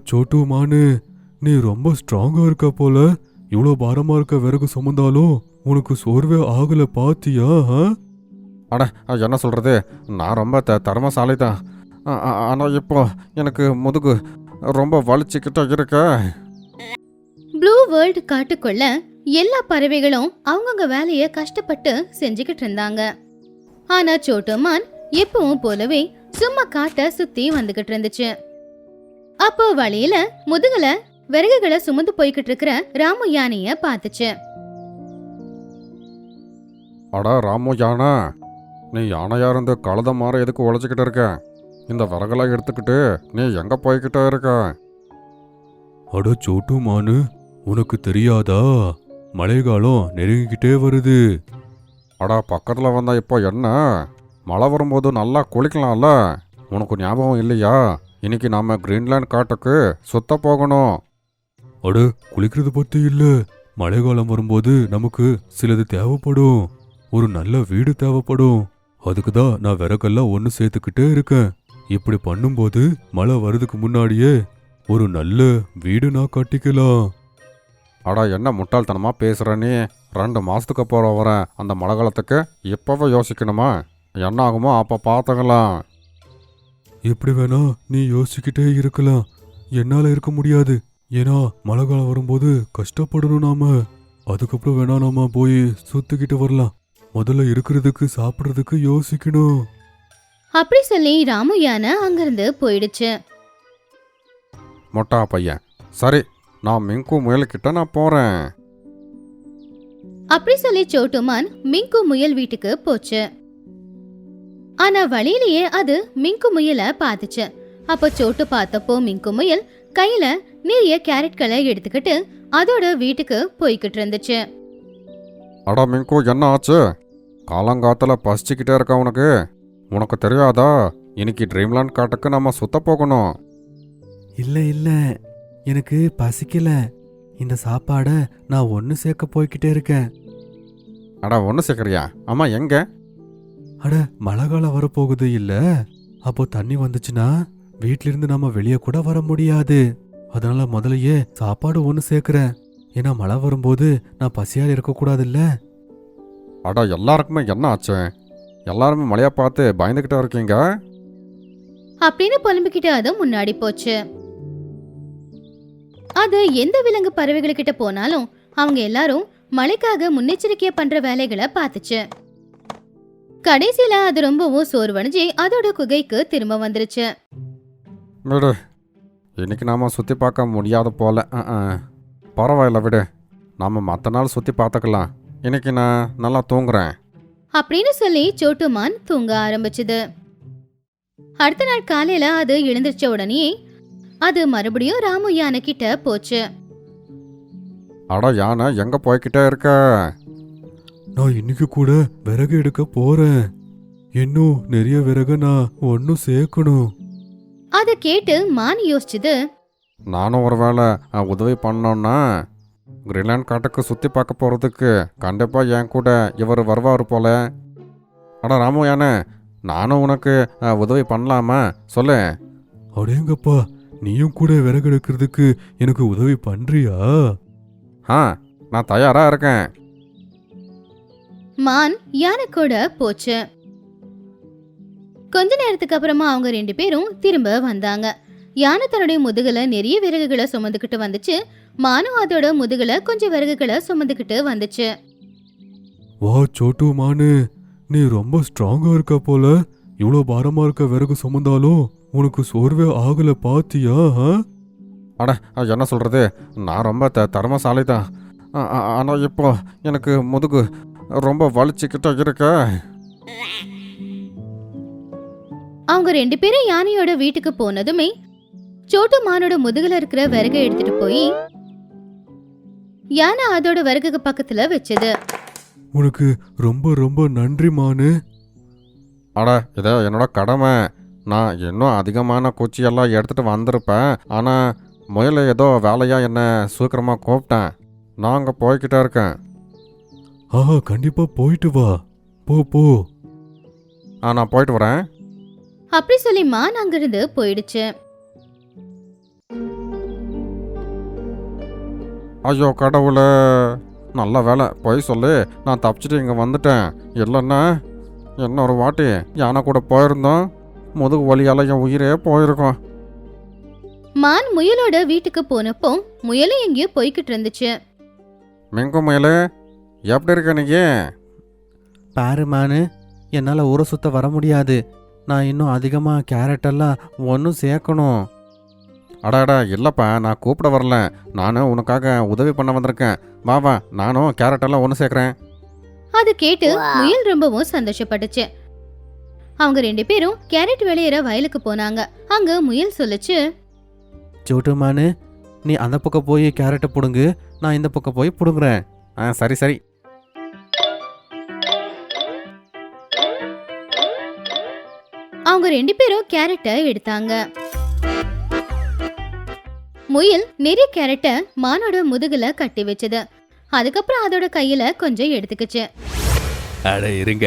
சோட்டு மானு, நீ ரொம்ப ஸ்ட்ராங்கா இருக்க போல. இவ்வளோ பாரமா இருக்க விறகு சுமந்தாலும் உனக்கு சோர்வே ஆகல பாத்தியா? அட என்ன சொல்கிறது, நான் ரொம்ப திறமசாலி தான். ஆனால் இப்போ எனக்கு முதுகு ரொம்ப வலிச்சுக்கிட்ட இருக்க. ப்ளூ வேர்ல்ட் காட்டுக்குள்ள எல்லா பறவைகளும் அவங்கவுங்க வேலைய கஷ்டப்பட்டு செஞ்சுக்கிட்டு இருந்தாங்க. ஆனா சோட்டுமான் எப்பவும் போலவே சும்மா காட்ட சுத்தி வந்துகிட்டு இருந்துச்சு. அப்போ வழியில முதுகுல விறகுகளை சுமந்து போய்கிட்டு இருக்கிற ராமு யானைய பாத்துச்சு. அடா ராமு யானை, நீ யானையா இருந்து கழுத மாற எதுக்கு உழைச்சிக்கிட்டு இருக்க? இந்த விறகெல்லாம் எடுத்துக்கிட்டு நீ எங்கே போய்கிட்ட இருக்க? அட சோட்டு மானு, உனக்கு தெரியாதா? மழைக்காலம் நெருங்கிக்கிட்டே வருது. அடா பக்கத்தில் வந்தா இப்போ என்ன? மழை வரும்போது நல்லா குளிக்கலாம்ல. உனக்கு ஞாபகம் இல்லையா? இன்னைக்கு நாம கிரீன்லேண்ட் காட்டுக்கு சுத்த போகணும். அட குளிக்கிறது பத்தி இல்ல, மழைக்காலம் வரும்போது நமக்கு சிலது தேவைப்படும். ஒரு நல்ல வீடு தேவைப்படும். அதுக்கு தான் நான் விறகெல்லாம் ஒன்று சேர்த்துக்கிட்டே இருக்கேன். இப்படி பண்ணும்போது மழை வர்றதுக்கு முன்னாடியே ஒரு நல்ல வீடு நான் கட்டிக்கலாம். அடா என்ன முட்டாள்தனமாக பேசுகிற நீ? 2 மாதத்துக்கு அப்புறம் வர அந்த மழை காலத்துக்கு இப்போவே யோசிக்கணுமா? என்ன ஆகுமோ அப்போ பார்த்துக்கலாம். எப்படி வேணா நீ யோசிச்சுக்கிட்டே இருக்கலாம், என்னால இருக்க முடியாது. ஏன்னா மழை காலம் வரும்போது கஷ்டப்படணும் நாம. அதுக்கப்புறம் வேணா நாம போய் சுத்திக்கிட்டு வரலாம். முதல்ல இருக்கிறதுக்கு சாப்பிட்றதுக்கு யோசிக்கணும். அப்படி சொல்லி ராமு யானை அங்கிருந்து போயிடுச்சு. மொட்டா பையன், சரி நான் மிங்கு முயல்கிட்ட நான் போகிறேன். அப்படி சொல்லி சோட்டுமான் மிங்கு முயல் வீட்டுக்கு போச்சு. ஆனா வழியிலேயே அது மிங்கு முயல பாத்துச்சு. அப்ப சோட்டு பார்த்தப்போ மிங்கு முயல் கையில நிறைய கேரட்களை எடுத்துக்கிட்டு அதோட வீட்டுக்கு போய்கிட்டு இருந்துச்சு. அடா மிங்கு, என்ன ஆச்சு? காலங்காத்தில் பசிச்சுக்கிட்டே இருக்க உனக்கு. உனக்கு தெரியாதா, இன்னைக்கு ட்ரீம்லேண்ட் காட்டுக்கு நம்ம சுத்த போகணும். இல்ல இல்ல, எனக்கு பசிக்கல. இந்த சாப்பாட நான் ஒன்று சேர்க்க போய்கிட்டே இருக்கேன். அடா ஒன்று சேர்க்குறியா? ஆமாம், எங்கே? அட மழை காலம் வரப்போகுது இல்ல, அப்போ தண்ணி வந்துச்சுன்னா வீட்டிலிருந்து நம்ம வெளியே கூட வர முடியாது. அதனால முதலையே சாப்பாடு ஒன்று சேர்க்கிறேன். ஏன்னா மழை வரும்போது நான் பசியால் இருக்கக்கூடாதுல்ல. அடா எல்லாருக்குமே என்ன ஆச்சு? எல்லாருமே மழையா பார்த்து பயந்துக்கிட்டே இருக்கீங்க அப்படின்னு புலம்பிக்கிட்டு அது முன்னாடி போச்சு. அது எந்த விலங்கு பறவைகள் கிட்ட போனாலும் அவங்க எல்லாரும் மழைக்காக முன்னெச்சரிக்கையா பண்ற வேலைகளை பார்த்துச்சு. கடைசியில அது ரொம்பவும் சோர்வடைஞ்சு அதோட குகைக்கு திரும்ப வந்துருச்சு. விடு, இன்னைக்கு நாம சுற்றி பார்க்க முடியாத போல. பரவாயில்ல விடு, நாம மற்ற நாள் சுற்றி பார்த்துக்கலாம். இன்னைக்கு நான் நல்லா தூங்குறேன் அப்படின்னு சொல்லி சோட்டுமான் தூங்க ஆரம்பிச்சுது. அடுத்த நாள் காலையில அது எழுந்திருச்ச உடனே அது மறுபடியும் ராமு யானை கிட்ட போச்சு. அட யானை, எங்க போய்கிட்டே இருக்க? நான் இன்னைக்கு கூட விறகு எடுக்க போறேன். இன்னும் நிறைய விறகு நான் ஒன்னும் சேர்க்கணும். அத கேட்டு மான் யோசிச்சுது. நானும் ஒரு வேளை உதவி பண்ணோன்னா கிரீன்லேண்ட் காட்டுக்கு சுற்றி பார்க்க போகிறதுக்கு கண்டிப்பாக என் கூட இவர் வருவார் போல. அட ராமு யானை, நானும் உனக்கு உதவி பண்ணலாமா? சொல்லு. அடேங்கப்பா, நீயும் கூட விறகு எடுக்கிறதுக்கு எனக்கு உதவி பண்றியா? நான் தயாராக இருக்கேன். மான் யானை கூட போச்சு. கொஞ்ச நேரத்துக்கு அப்புறமா அவங்க 2 பேரும் திரும்ப வந்தாங்க. யானை தன்னுடைய முதுகுல நிறைய விறகுகளை சுமந்துக்கிட்டு வந்துச்சு. மானும் அதோட முதுகுல கொஞ்சம் விறகுகளை சுமந்துக்கிட்டு வந்துச்சு. வா சோட்டு மானு, நீ ரொம்ப ஸ்ட்ராங்கா இருக்க போல. இவ்வளோ பாரமா இருக்க விறகு சுமந்தாலும் உனக்கு சோர்வே ஆகல பாத்தியா? அட என்ன சொல்கிறது, நான் ரொம்ப திறமசாலி தான். ஆனால் இப்போ எனக்கு முதுகு ரொம்ப வலிச்சுக்கிட்ட இருக்க. அவங்க 2 பேரும் யானையோட வீட்டுக்கு போனதுமே சோட்டு மானோட முதுகுல இருக்கிற விறகை எடுத்துட்டு போய் யானை அதோட விறகுக்கு பக்கத்துல வச்சது. உனக்கு ரொம்ப ரொம்ப நன்றி மானு. அட இதை என்னோட கடமை. நான் இன்னும் அதிகமான குச்சியெல்லாம் எடுத்துகிட்டு வந்திருப்பேன். ஆனால் முயல் ஏதோ வேலையாக என்னை சீக்கிரமாக கூப்பிட்டேன். நான் அங்கே போய்கிட்டே இருக்கேன். கண்டிப்பா போயிட்டு வா. போ. நான் போயிட்டு வரேன். அப்படி சொல்லி மான் அங்கிருந்து போயிடுச்சு. ஐயோ கடவுளே, நல்ல வேலை போய் சொல்லி நான் தப்பிச்சிட்டு இங்கே வந்துட்டேன். இல்லைன்னா இன்னொரு வாட்டி யானை கூட போயிருந்தோம், முதுகு வலியால் என் உயிரே போயிருக்கும். மான் முயலோட வீட்டுக்கு போனப்போ முயலும் எங்கேயோ போய்கிட்டு இருந்துச்சு. மிங்கு முயலு, எப்படி இருக்க நீ? பாரு மானு, என்னால் ஊரை சுத்த வர முடியாது. நான் இன்னும் அதிகமாக கேரட்டெல்லாம் ஒன்றும் சேர்க்கணும். அடாடா இல்லைப்பா, நான் கூப்பிட வரல, நானும் உனக்காக உதவி பண்ண வந்திருக்கேன். வா வா, நானும் கேரட்டெல்லாம் ஒன்று சேர்க்குறேன். அது கேட்டு முயல் ரொம்பவும் சந்தோஷப்பட்டுச்சு. அவங்க 2 பேரும் கேரட் விளையிற வயலுக்கு போனாங்க. அங்க முயல் சொல்லுச்சு, சோட்டு மானு, நீ அந்த பக்கம் போய் கேரட்டை பிடுங்கு, நான் இந்த பக்கம் போய் பிடுங்குறேன். சரி சரி. அவங்க 2 பேரும் கேரட்டை எடுத்தாங்க. முயல் நிறைய கேரட்டை மானோட முதுகுல கட்டி வச்சது. அதுக்கப்புறம் அதோட கையில கொஞ்சம் எடுத்துக்கிச்சு. அட இருங்க,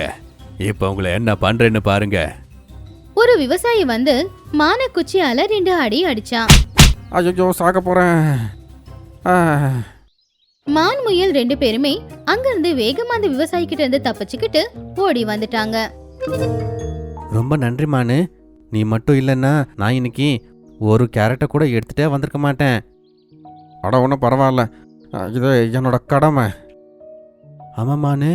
இப்ப உங்களை என்ன பண்றேன்னு பாருங்க. ஒரு விவசாயி வந்து மான குச்சியால 2 அடி அடிச்சான். ஐயோ சாக போகிறேன். மான் முயல் 2 பேருமே அங்கிருந்து வேகமா அந்த விவசாயி கிட்ட இருந்து தப்பிச்சுக்கிட்டு ஓடி வந்துட்டாங்க. ரொம்ப நன்றி மானு, நீ மட்டும் இல்லைன்னா நான் இன்னைக்கு ஒரு கேரட்டை கூட எடுத்துகிட்டே வந்திருக்க மாட்டேன். அட ஒன்றும் பரவாயில்ல, இது என்னோட கடமை. ஆமாம் மானு,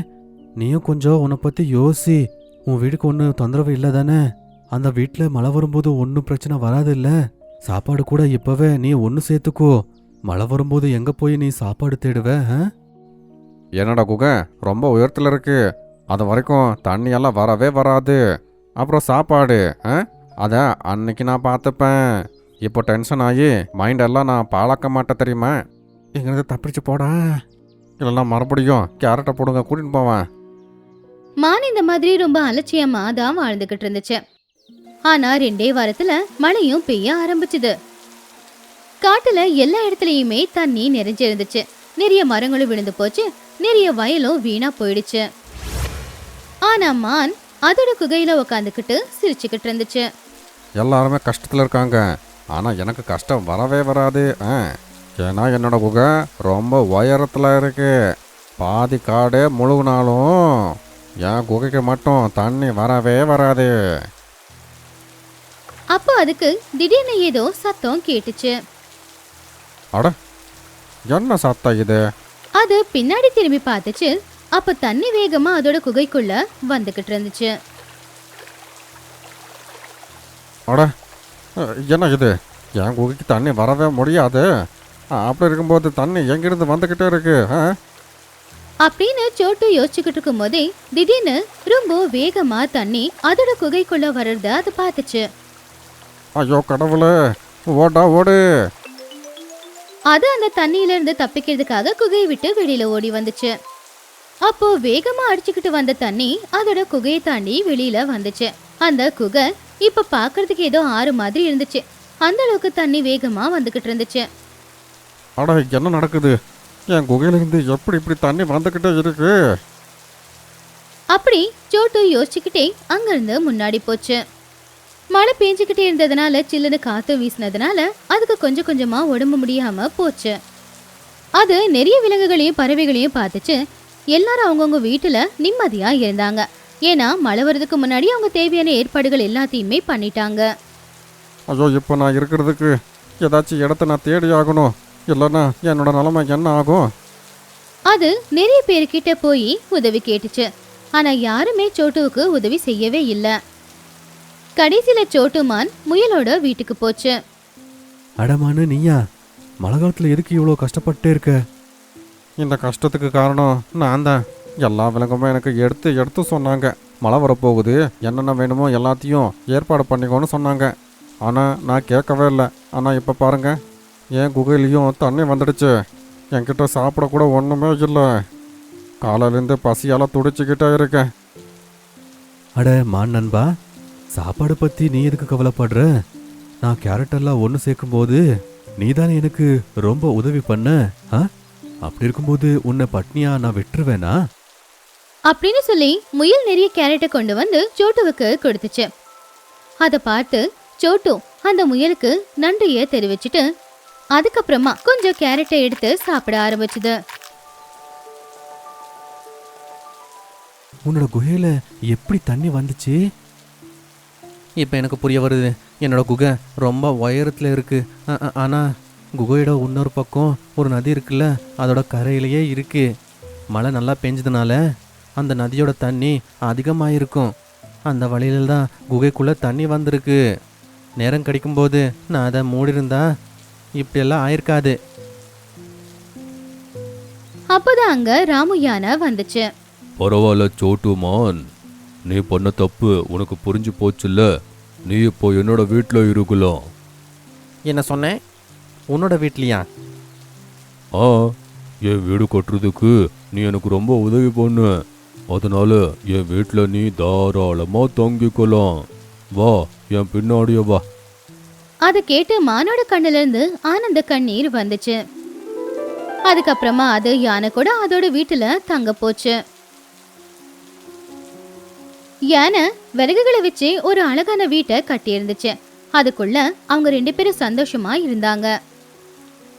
நீயும் கொஞ்சம் உன்னை பற்றி யோசி. உன் வீட்டுக்கு ஒன்றும் தொந்தரவு இல்லை தானே? அந்த வீட்டில் மழை வரும்போது ஒன்றும் பிரச்சனை வராது இல்லை? சாப்பாடு கூட இப்போவே நீ ஒன்று சேர்த்துக்கோ. மழை வரும்போது எங்கே போய் நீ சாப்பாடு தேடுவ? என்னோட குகை ரொம்ப உயரத்தில் இருக்கு, அது வரைக்கும் தண்ணியெல்லாம் வரவே வராது. அப்புறம் சாப்பாடு அதை அன்னைக்கு நான் பார்த்துப்பேன். இப்போ டென்ஷன் ஆகி மைண்டெல்லாம் நான் பாழாக்க மாட்டேன் தெரியுமா? எங்களுக்கு தப்பிச்சு போடா, இல்லைன்னா மறுபடியும் கேரட்டை போடுங்க கூட்டின்னு போவேன். மான் இந்த மாதிரி ரொம்ப அலட்சியமா தான் வாழ்ந்துகிட்டு இருந்துச்சு. ஆனா 2 வாரத்துல மழையும் பெய்ய ஆரம்பிச்சுது. காட்டுல எல்லா இடத்துலயுமே தண்ணி நிறைஞ்சிருந்துச்சு. நிறைய மரங்களும் விழுந்து போச்சு, நிறைய வயலும் வீணா போயிடுச்சு. ஆனா மான் அதோட குகையில உக்காந்துக்கிட்டு சிரிச்சுக்கிட்டு இருந்துச்சு. எல்லாருமே கஷ்டத்தில் இருக்காங்க, ஆனால் எனக்கு கஷ்டம் வரவே வராது. ஏன்னா என்னோட குகை ரொம்ப உயரத்தில் இருக்கு. பாதி காடு முழுகினாலும் என் குகைக்கு மட்டும் தண்ணி வரவே வராது. அப்போ அதுக்கு திடீர்னு ஏதோ சத்தம் கேட்டுச்சு. அட, என்ன சத்தம் இது? அது பின்னாடி திரும்பி பார்த்துச்சு. அப்ப தண்ணி வேகமா அதோட குகைக்குள்ள வந்துகிட்டு இருந்துச்சு. அட, என்ன இது? என் குகைக்கு தண்ணி வரவே முடியாது. அப்படி இருக்கும்போது தண்ணி எங்கிருந்து வந்துக்கிட்டே இருக்கு? அப்படின்னு சோட்டு யோசிச்சுக்கிட்டு இருக்கும் போதே திடீர்னு ரொம்ப வேகமா தண்ணி அதோட குகைக்குள்ள வர்றத அது பார்த்துச்சு. ஐயோ கடவுளே, ஓடா ஓடு. அது அந்த தண்ணியில இருந்து தப்பிக்கிறதுக்காக குகையை விட்டு வெளியில ஓடி வந்துச்சு. அப்போ வேகமா அடிச்சுக்கிட்டு வந்த தண்ணி அதோட குகையை தாண்டி வெளியில வந்துச்சு. அந்த குகை இப்ப பாக்குறதுக்கு ஏதோ ஆறு மாதிரி இருந்துச்சு. அந்த அளவுக்கு தண்ணி வேகமா வந்துகிட்டு இருந்துச்சு. அட, என்ன நடக்குது? என் குகையிலிருந்து எப்படி இப்படி தண்ணி வந்துக்கிட்டே இருக்கு? அப்படி சோட்டு யோசிச்சுக்கிட்டே அங்கிருந்து முன்னாடி போச்சு. மழை பெஞ்சுக்கிட்டே இருந்ததுனால சில்லுன்னு காத்து வீசினதுனால அதுக்கு கொஞ்சம் கொஞ்சமா உடம்பு முடியாம போச்சு. அது நிறைய விலங்குகளையும் பறவைகளையும் பார்த்துச்சு. எல்லாரும் அவங்கவுங்க வீட்டுல நிம்மதியா இருந்தாங்க. ஏன்னா மழை வர்றதுக்கு முன்னாடி அவங்க தேவையான ஏற்பாடுகள் எல்லாத்தையுமே பண்ணிட்டாங்க. ஐயோ, இப்போ நான் இருக்கிறதுக்கு ஏதாச்சும் இடத்த நான் தேடி ஆகணும், இல்லைன்னா என்னோட நிலைமை என்ன ஆகும்? அது நிறைய பேர்கிட்ட போய் உதவி கேட்டுச்சு. ஆனா யாருமே சோட்டுவுக்கு உதவி செய்யவே இல்லை. கடைசியில சோட்டுமான் முயலோட வீட்டுக்கு போச்சு. அடமானு, நீயா மழை காலத்தில் எதுக்கு இவ்வளோ கஷ்டப்பட்டே இருக்க? இந்த கஷ்டத்துக்கு காரணம் நான் தான். எல்லா விலங்குமே எனக்கு எடுத்து எடுத்து சொன்னாங்க, மழை வரப்போகுது, என்னென்ன வேணுமோ எல்லாத்தையும் ஏற்பாடு பண்ணிக்கோன்னு சொன்னாங்க. ஆனால் நான் கேட்கவே இல்லை. ஆனால் இப்போ பாருங்க, என் குகையிலையும் தண்ணி வந்துடுச்சு. என்கிட்ட சாப்பிடக்கூட ஒன்றுமே இல்லை. காலையிலேருந்து பசியால் துடிச்சிக்கிட்டே இருக்கேன். அட மான் நண்பா, சாப்பாடு பற்றி நீ எதுக்கு கவலைப்படுற? நான் கேரட்டெல்லாம் ஒன்று சேர்க்கும்போது நீ தானே எனக்கு ரொம்ப உதவி பண்ண. அப்படி இருக்கும்போது உன்னை பட்னியா நான் விட்டுருவேனா? அப்படின்னு சொல்லி முயல் நிறைய கேரட்டை கொண்டு வந்து சோட்டுவுக்கு கொடுத்துச்சு. அதை பார்த்து சோட்டு அந்த முயலுக்கு நன்றியை தெரிவிச்சுட்டு, அதுக்கப்புறமா கொஞ்சம் கேரட்டை எடுத்து சாப்பிட ஆரம்பிச்சுது. உன்னோட குகையில எப்படி தண்ணி வந்துச்சு? இப்போ எனக்கு புரிய வருது. என்னோட குகை ரொம்ப உயரத்தில் இருக்கு. ஆனால் குகையோட இன்னொரு பக்கம் ஒரு நதி இருக்குல்ல, அதோட கரையிலேயே இருக்கு. மழை நல்லா பெஞ்சதுனால அந்த நதியோட தண்ணி அதிகமாயிருக்கும். அந்த வழியில தான் குகைக்குள்ளே தண்ணி வந்திருக்கு. நேரம் கிடைக்கும்போது நான் அதை மூடிருந்தா இப்படியெல்லாம் ஆயிருக்காது. அப்பதான் அங்க ராமு யானை வந்துச்சு. பரவாயில்ல சோட்டுமான், நீ பண்ண தப்பு உனக்கு புரிஞ்சு போச்சுல்ல. நீ இப்போ என்னோட வீட்டில் இருக்கலாம். என்ன சொன்னேன்? உன்னோட வீட்லையா? ஆ, என் வீடு கட்டுறதுக்கு நீ எனக்கு ரொம்ப உதவி பண்ணு. அதனால என் வீட்டில் நீ தாராளமாக தங்கிக்கலாம். வா, என் பின்னாடியே வா. அதை கேட்டு மானோட கண்ணுல இருந்து ஆனந்த கண்ணீர் வந்துச்சு. அதுக்கப்புறமா அது யானை கூட அதோட வீட்டுல தங்க போச்சு. யானை விறகுகளை வச்சு ஒரு அழகான வீட்டை கட்டி இருந்துச்சு. அதுக்குள்ள அவங்க 2 பேரும் சந்தோஷமா இருந்தாங்க.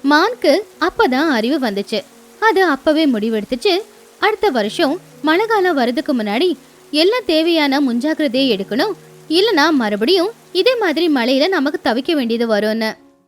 மானுக்கு அப்பதான் அறிவு வந்துச்சு. அது அப்பவே முடிவெடுத்துச்சு, அடுத்த வருஷம் மழை காலம் வரதுக்கு முன்னாடி எல்லாம் தேவையான முன்ஜாக்கிரதையை எடுக்கணும். இல்லனா மறுபடியும் இதே மாதிரி மழையில நமக்கு தவிக்க வேண்டியது வரும்னு.